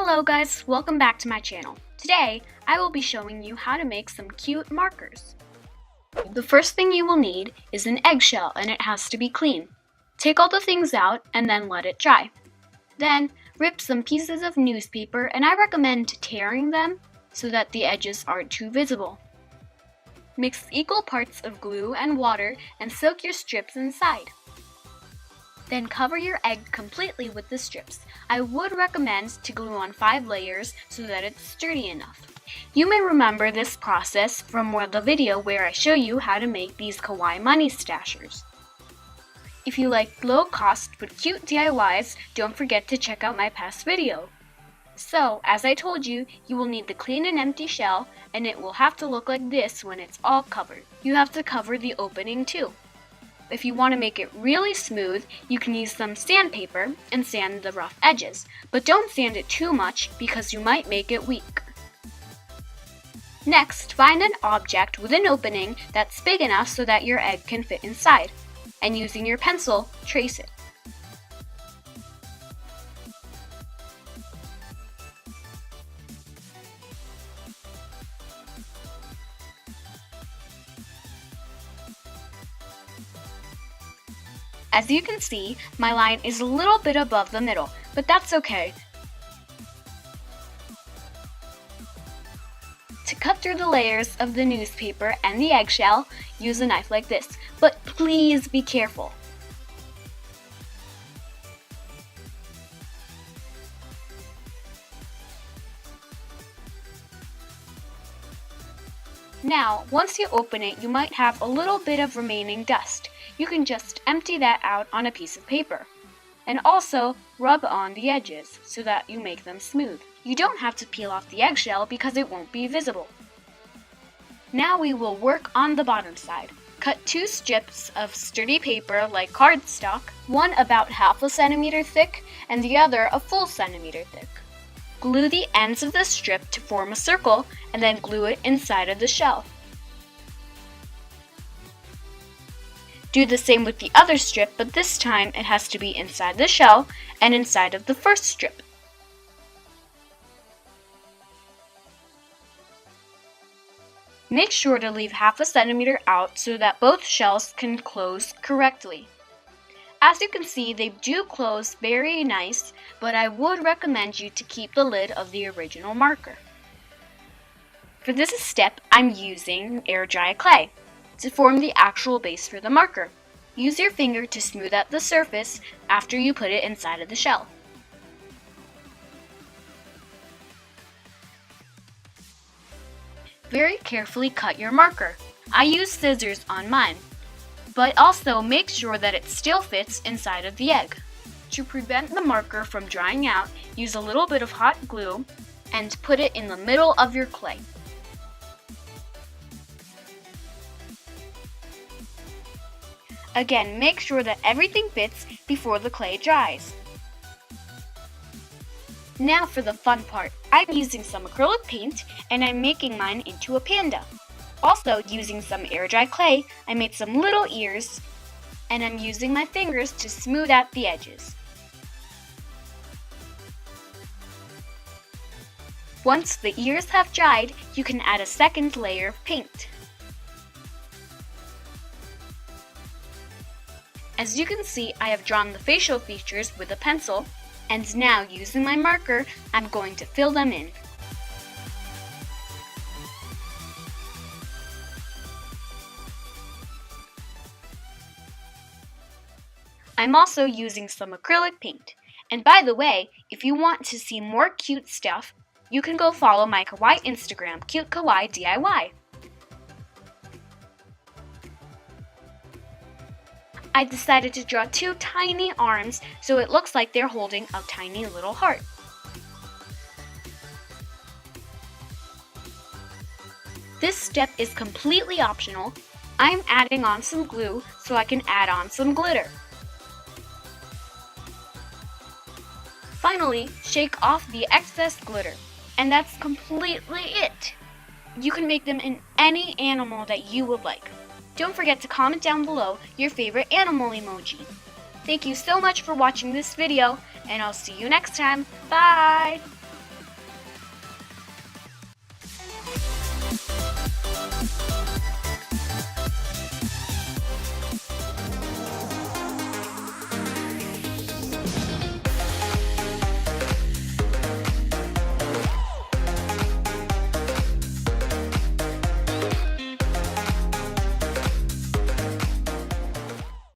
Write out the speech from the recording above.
Hello guys, welcome back to my channel. Today, I will be showing you how to make some cute markers. The first thing you will need is an eggshell and it has to be clean. Take all the things out and then let it dry. Then, rip some pieces of newspaper and I recommend tearing them so that the edges aren't too visible. Mix equal parts of glue and water and soak your strips inside. Then cover your egg completely with the strips. I would recommend to glue on 5 layers so that it's sturdy enough. You may remember this process from the video where I show you how to make these kawaii money stashers. If you like low cost but cute DIYs, don't forget to check out my past video. So, as I told you, you will need the clean and empty shell and it will have to look like this when it's all covered. You have to cover the opening too. If you want to make it really smooth, you can use some sandpaper and sand the rough edges, but don't sand it too much because you might make it weak. Next, find an object with an opening that's big enough so that your egg can fit inside, and using your pencil, trace it. As you can see, my line is a little bit above the middle, but that's okay. To cut through the layers of the newspaper and the eggshell, use a knife like this, but please be careful. Now, once you open it, you might have a little bit of remaining dust. You can just empty that out on a piece of paper. And also, rub on the edges so that you make them smooth. You don't have to peel off the eggshell because it won't be visible. Now we will work on the bottom side. Cut 2 strips of sturdy paper like cardstock, one about half a centimeter thick and the other a full centimeter thick. Glue the ends of the strip to form a circle and then glue it inside of the shell. Do the same with the other strip, but this time it has to be inside the shell and inside of the first strip. Make sure to leave half a centimeter out so that both shells can close correctly. As you can see, they do close very nice, but I would recommend you to keep the lid of the original marker. For this step, I'm using air dry clay to form the actual base for the marker. Use your finger to smooth out the surface after you put it inside of the shell. Very carefully cut your marker. I use scissors on mine, but also make sure that it still fits inside of the egg. To prevent the marker from drying out, use a little bit of hot glue and put it in the middle of your clay. Again, make sure that everything fits before the clay dries. Now for the fun part. I'm using some acrylic paint and I'm making mine into a panda. Also, using some air dry clay, I made some little ears and I'm using my fingers to smooth out the edges. Once the ears have dried, you can add a second layer of paint. As you can see, I have drawn the facial features with a pencil, and now using my marker, I'm going to fill them in. I'm also using some acrylic paint. And by the way, if you want to see more cute stuff, you can go follow my kawaii Instagram, Cute Kawaii DIY. I decided to draw 2 tiny arms so it looks like they're holding a tiny little heart. This step is completely optional. I'm adding on some glue so I can add on some glitter. Finally, shake off the excess glitter. And that's completely it. You can make them in any animal that you would like. Don't forget to comment down below your favorite animal emoji. Thank you so much for watching this video, and I'll see you next time. Bye!